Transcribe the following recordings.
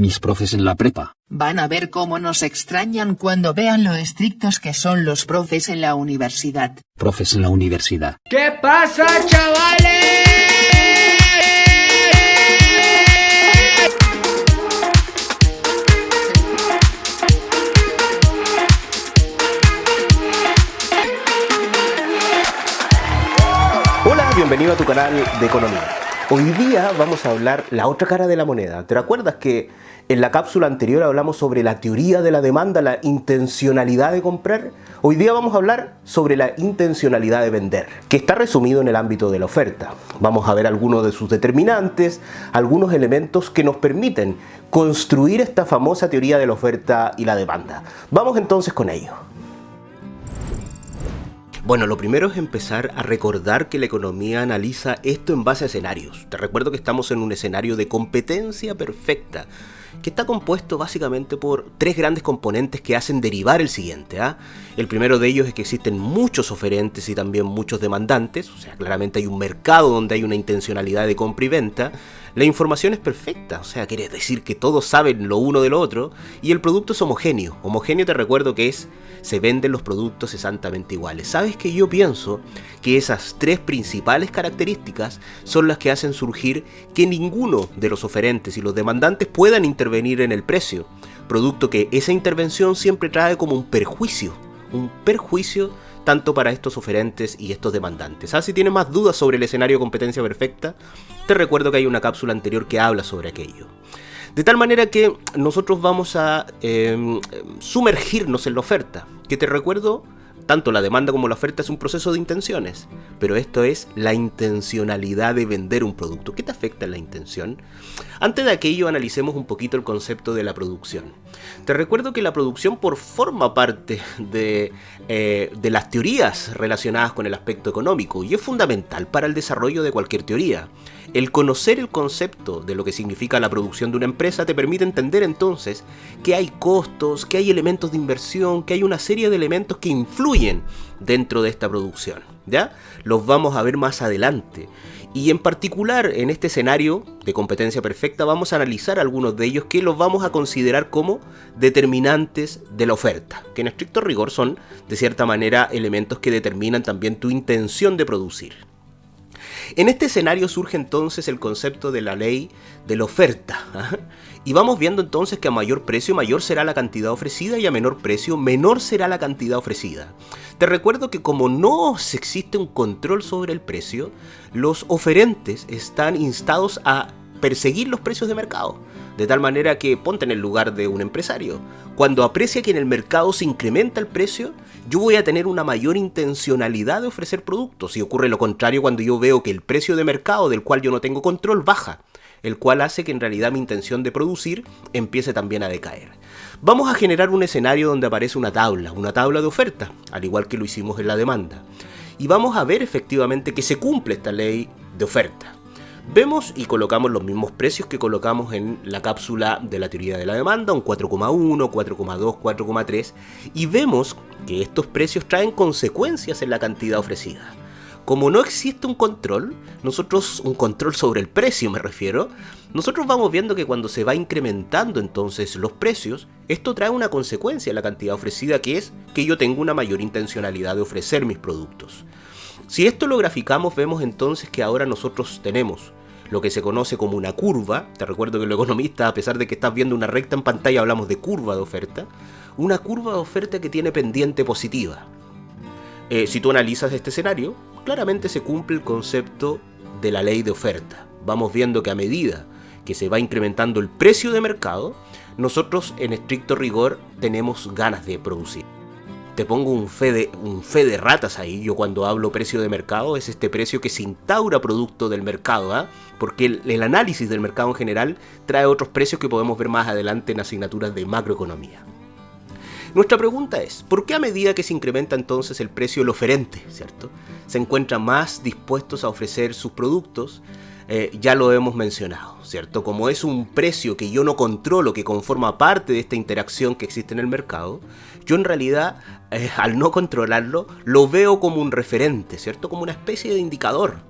Mis profes en la prepa. Van a ver cómo nos extrañan cuando vean lo estrictos que son los profes en la universidad. Profes en la universidad. ¿Qué pasa, chavales? Hola, bienvenido a tu canal de economía. Hoy día vamos a hablar la otra cara de la moneda. ¿Te recuerdas que en la cápsula anterior hablamos sobre la teoría de la demanda, la intencionalidad de comprar? Hoy día vamos a hablar sobre la intencionalidad de vender, que está resumido en el ámbito de la oferta. Vamos a ver algunos de sus determinantes, algunos elementos que nos permiten construir esta famosa teoría de la oferta y la demanda. Vamos entonces con ello. Bueno, lo primero es empezar a recordar que la economía analiza esto en base a escenarios. Te recuerdo que estamos en un escenario de competencia perfecta, que está compuesto básicamente por tres grandes componentes que hacen derivar el siguiente. El primero de ellos es que existen muchos oferentes y también muchos demandantes, o sea, claramente hay un mercado donde hay una intencionalidad de compra y venta. La información es perfecta, o sea, quiere decir que todos saben lo uno de lo otro, y el producto es homogéneo. Homogéneo, te recuerdo que se venden los productos exactamente iguales. ¿Sabes que yo pienso que esas tres principales características son las que hacen surgir que ninguno de los oferentes y los demandantes puedan intervenir en el precio? Producto que esa intervención siempre trae como un perjuicio tanto para estos oferentes y estos demandantes. Si tienes más dudas sobre el escenario de competencia perfecta, te recuerdo que hay una cápsula anterior que habla sobre aquello. De tal manera que nosotros vamos a sumergirnos en la oferta, que te recuerdo, tanto la demanda como la oferta es un proceso de intenciones, pero esto es la intencionalidad de vender un producto. ¿Qué te afecta en la intención? Antes de aquello, analicemos un poquito el concepto de la producción. Te recuerdo que la producción forma parte de las teorías relacionadas con el aspecto económico y es fundamental para el desarrollo de cualquier teoría. El conocer el concepto de lo que significa la producción de una empresa te permite entender entonces que hay costos, que hay elementos de inversión, que hay una serie de elementos que influyen dentro de esta producción, ¿ya? Los vamos a ver más adelante. Y en particular, en este escenario de competencia perfecta, vamos a analizar algunos de ellos que los vamos a considerar como determinantes de la oferta, que en estricto rigor son, de cierta manera, elementos que determinan también tu intención de producir. En este escenario surge entonces el concepto de la ley de la oferta. Y vamos viendo entonces que a mayor precio, mayor será la cantidad ofrecida, y a menor precio, menor será la cantidad ofrecida. Te recuerdo que como no existe un control sobre el precio, los oferentes están instados a perseguir los precios de mercado. De tal manera que ponte en el lugar de un empresario. Cuando aprecia que en el mercado se incrementa el precio, yo voy a tener una mayor intencionalidad de ofrecer productos. Y ocurre lo contrario cuando yo veo que el precio de mercado del cual yo no tengo control baja, el cual hace que en realidad mi intención de producir empiece también a decaer. Vamos a generar un escenario donde aparece una tabla de oferta, al igual que lo hicimos en la demanda. Y vamos a ver efectivamente que se cumple esta ley de oferta. Vemos y colocamos los mismos precios que colocamos en la cápsula de la teoría de la demanda, un 4,1, 4,2, 4,3, y vemos que estos precios traen consecuencias en la cantidad ofrecida. Como no existe un control sobre el precio me refiero, nosotros vamos viendo que cuando se va incrementando entonces los precios, esto trae una consecuencia en la cantidad ofrecida, que es que yo tengo una mayor intencionalidad de ofrecer mis productos. Si esto lo graficamos, vemos entonces que ahora nosotros tenemos lo que se conoce como una curva. Te recuerdo que los economistas, a pesar de que estás viendo una recta en pantalla, hablamos de curva de oferta. Una curva de oferta que tiene pendiente positiva. Si tú analizas este escenario, claramente se cumple el concepto de la ley de oferta. Vamos viendo que a medida que se va incrementando el precio de mercado, nosotros en estricto rigor tenemos ganas de producir. Te pongo un fe de ratas ahí. Yo cuando hablo precio de mercado es este precio que se instaura producto del mercado, porque el análisis del mercado en general trae otros precios que podemos ver más adelante en asignaturas de macroeconomía. Nuestra pregunta es, ¿por qué a medida que se incrementa entonces el precio, el oferente, ¿cierto?, se encuentran más dispuestos a ofrecer sus productos? Ya lo hemos mencionado, ¿cierto? Como es un precio que yo no controlo, que conforma parte de esta interacción que existe en el mercado, yo en realidad, al no controlarlo, lo veo como un referente, ¿cierto? Como una especie de indicador.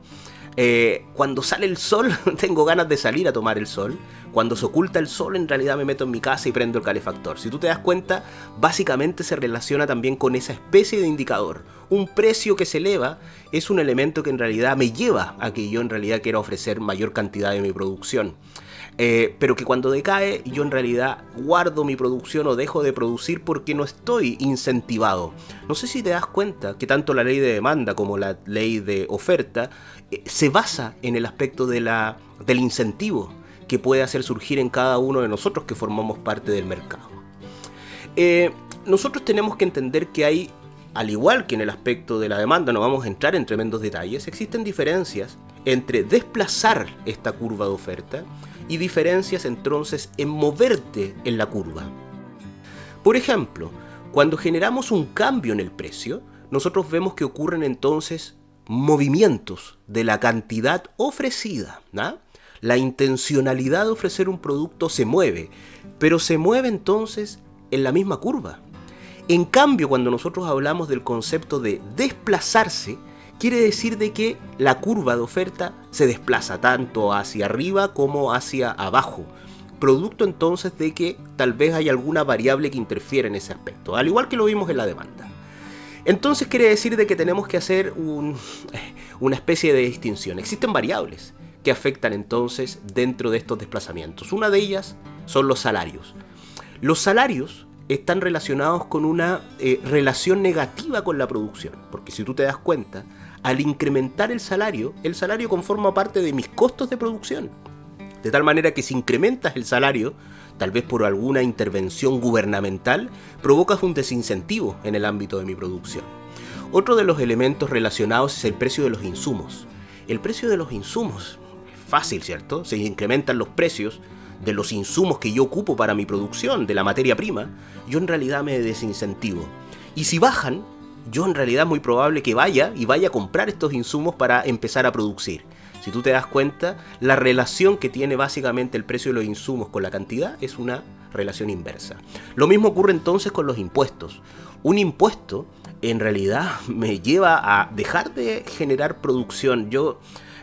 Cuando sale el sol, tengo ganas de salir a tomar el sol. Cuando se oculta el sol, en realidad me meto en mi casa y prendo el calefactor. Si tú te das cuenta, básicamente se relaciona también con esa especie de indicador. Un precio que se eleva es un elemento que en realidad me lleva a que yo en realidad quiera ofrecer mayor cantidad de mi producción. Pero que cuando decae, yo en realidad guardo mi producción o dejo de producir porque no estoy incentivado. No sé si te das cuenta que tanto la ley de demanda como la ley de oferta se basa en el aspecto del incentivo que puede hacer surgir en cada uno de nosotros que formamos parte del mercado. Nosotros tenemos que entender que hay, al igual que en el aspecto de la demanda, no vamos a entrar en tremendos detalles, existen diferencias entre desplazar esta curva de oferta y diferencias entonces en moverte en la curva. Por ejemplo, cuando generamos un cambio en el precio, nosotros vemos que ocurren entonces movimientos de la cantidad ofrecida, ¿no? La intencionalidad de ofrecer un producto se mueve, pero se mueve entonces en la misma curva. En cambio, cuando nosotros hablamos del concepto de desplazarse, quiere decir de que la curva de oferta se desplaza tanto hacia arriba como hacia abajo, producto entonces de que tal vez hay alguna variable que interfiere en ese aspecto, al igual que lo vimos en la demanda. Entonces quiere decir de que tenemos que hacer una especie de distinción. Existen variables que afectan entonces dentro de estos desplazamientos. Una de ellas son los salarios. Los salarios están relacionados con una relación negativa con la producción, porque si tú te das cuenta, al incrementar el salario conforma parte de mis costos de producción. De tal manera que si incrementas el salario, tal vez por alguna intervención gubernamental, provocas un desincentivo en el ámbito de mi producción. Otro de los elementos relacionados es el precio de los insumos. El precio de los insumos es fácil, ¿cierto? Se incrementan los precios de los insumos que yo ocupo para mi producción, de la materia prima, yo en realidad me desincentivo. Y si bajan, yo en realidad es muy probable que vaya a comprar estos insumos para empezar a producir. Si tú te das cuenta, la relación que tiene básicamente el precio de los insumos con la cantidad es una relación inversa. Lo mismo ocurre entonces con los impuestos. Un impuesto en realidad me lleva a dejar de generar producción.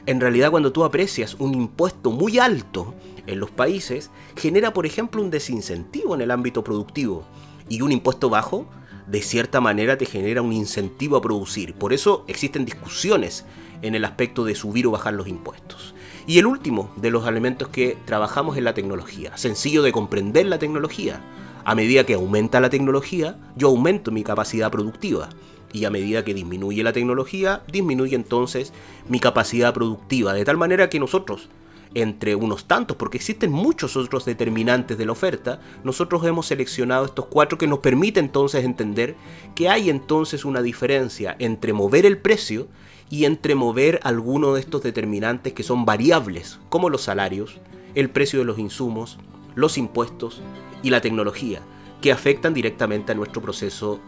En realidad, cuando tú aprecias un impuesto muy alto en los países, genera, por ejemplo, un desincentivo en el ámbito productivo. Y un impuesto bajo, de cierta manera, te genera un incentivo a producir. Por eso existen discusiones en el aspecto de subir o bajar los impuestos. Y el último de los elementos que trabajamos es la tecnología. Sencillo de comprender la tecnología. A medida que aumenta la tecnología, yo aumento mi capacidad productiva. Y a medida que disminuye la tecnología, disminuye entonces mi capacidad productiva. De tal manera que nosotros, entre unos tantos, porque existen muchos otros determinantes de la oferta, nosotros hemos seleccionado estos 4 que nos permiten entonces entender que hay entonces una diferencia entre mover el precio y entre mover alguno de estos determinantes que son variables, como los salarios, el precio de los insumos, los impuestos y la tecnología, que afectan directamente a nuestro proceso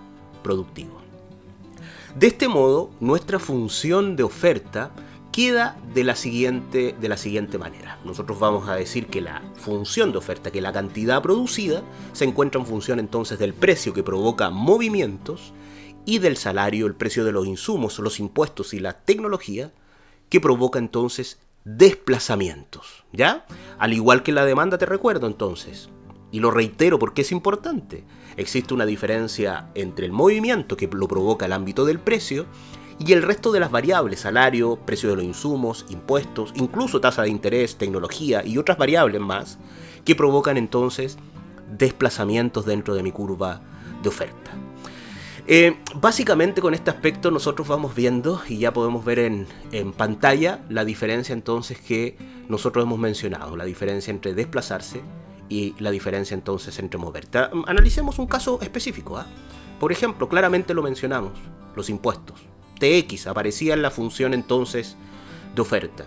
productivo. De este modo, nuestra función de oferta queda de la siguiente manera. Nosotros vamos a decir que la función de oferta, que la cantidad producida, se encuentra en función entonces del precio que provoca movimientos y del salario, el precio de los insumos, los impuestos y la tecnología, que provoca entonces desplazamientos, ¿ya? Al igual que la demanda, te recuerdo entonces, y lo reitero porque es importante, existe una diferencia entre el movimiento que lo provoca el ámbito del precio y el resto de las variables, salario, precio de los insumos, impuestos, incluso tasa de interés, tecnología y otras variables más, que provocan entonces desplazamientos dentro de mi curva de oferta. Básicamente con este aspecto nosotros vamos viendo y ya podemos ver en pantalla la diferencia entonces que nosotros hemos mencionado, la diferencia entre desplazarse y la diferencia entonces entre moverte. Analicemos un caso específico, ¿eh? Por ejemplo, claramente lo mencionamos, los impuestos. TX aparecía en la función entonces de oferta.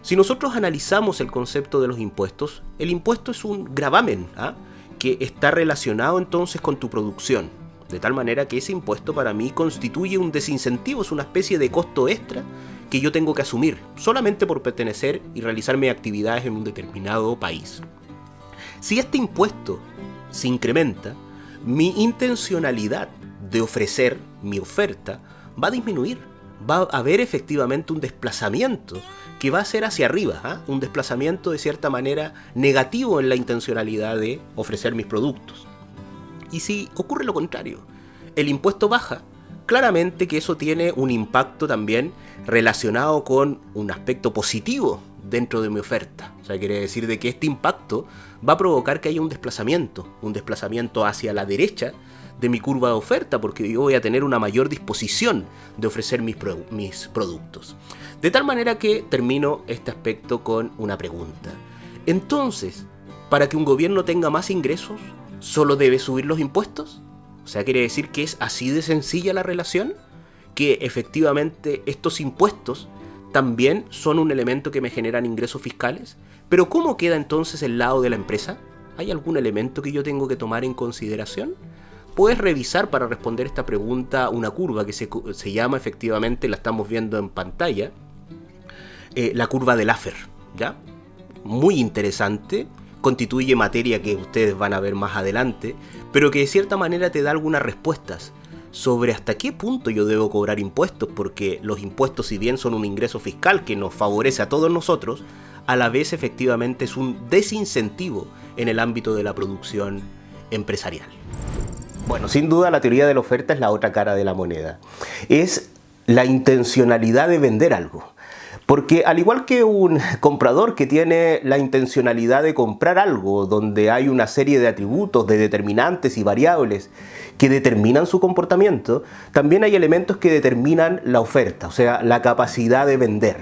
Si nosotros analizamos el concepto de los impuestos, el impuesto es un gravamen, ¿ah? Que está relacionado entonces con tu producción, de tal manera que ese impuesto para mí constituye un desincentivo, es una especie de costo extra que yo tengo que asumir solamente por pertenecer y realizar mis actividades en un determinado país. Si este impuesto se incrementa, mi intencionalidad de ofrecer mi oferta va a disminuir, va a haber efectivamente un desplazamiento que va a ser hacia arriba, un desplazamiento de cierta manera negativo en la intencionalidad de ofrecer mis productos. Y si ocurre lo contrario, el impuesto baja, claramente que eso tiene un impacto también relacionado con un aspecto positivo dentro de mi oferta. O sea, quiere decir de que este impacto va a provocar que haya un desplazamiento hacia la derecha de mi curva de oferta, porque yo voy a tener una mayor disposición de ofrecer mis productos. De tal manera que termino este aspecto con una pregunta. Entonces, para que un gobierno tenga más ingresos, ¿solo debe subir los impuestos? O sea, quiere decir que es así de sencilla la relación, que efectivamente estos impuestos también son un elemento que me generan ingresos fiscales. Pero ¿cómo queda entonces el lado de la empresa? ¿Hay algún elemento que yo tengo que tomar en consideración? Puedes revisar para responder esta pregunta una curva que se llama, efectivamente, la estamos viendo en pantalla, la curva de Laffer, ¿ya? Muy interesante, constituye materia que ustedes van a ver más adelante, pero que de cierta manera te da algunas respuestas sobre hasta qué punto yo debo cobrar impuestos, porque los impuestos, si bien son un ingreso fiscal que nos favorece a todos nosotros, a la vez efectivamente es un desincentivo en el ámbito de la producción empresarial. Bueno, sin duda la teoría de la oferta es la otra cara de la moneda. Es la intencionalidad de vender algo. Porque al igual que un comprador que tiene la intencionalidad de comprar algo donde hay una serie de atributos, de determinantes y variables que determinan su comportamiento, también hay elementos que determinan la oferta, o sea, la capacidad de vender.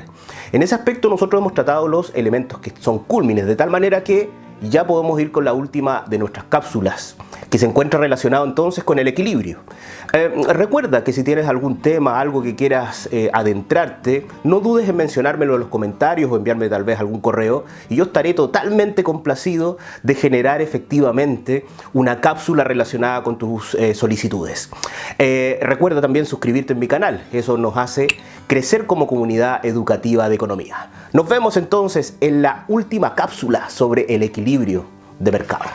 En ese aspecto nosotros hemos tratado los elementos que son cúlmines, de tal manera que ya podemos ir con la última de nuestras cápsulas, que se encuentra relacionado entonces con el equilibrio. Recuerda que si tienes algún tema, algo que quieras adentrarte, no dudes en mencionármelo en los comentarios o enviarme tal vez algún correo y yo estaré totalmente complacido de generar efectivamente una cápsula relacionada con tus solicitudes. Recuerda también suscribirte en mi canal, eso nos hace crecer como comunidad educativa de economía. Nos vemos entonces en la última cápsula sobre el equilibrio de mercado.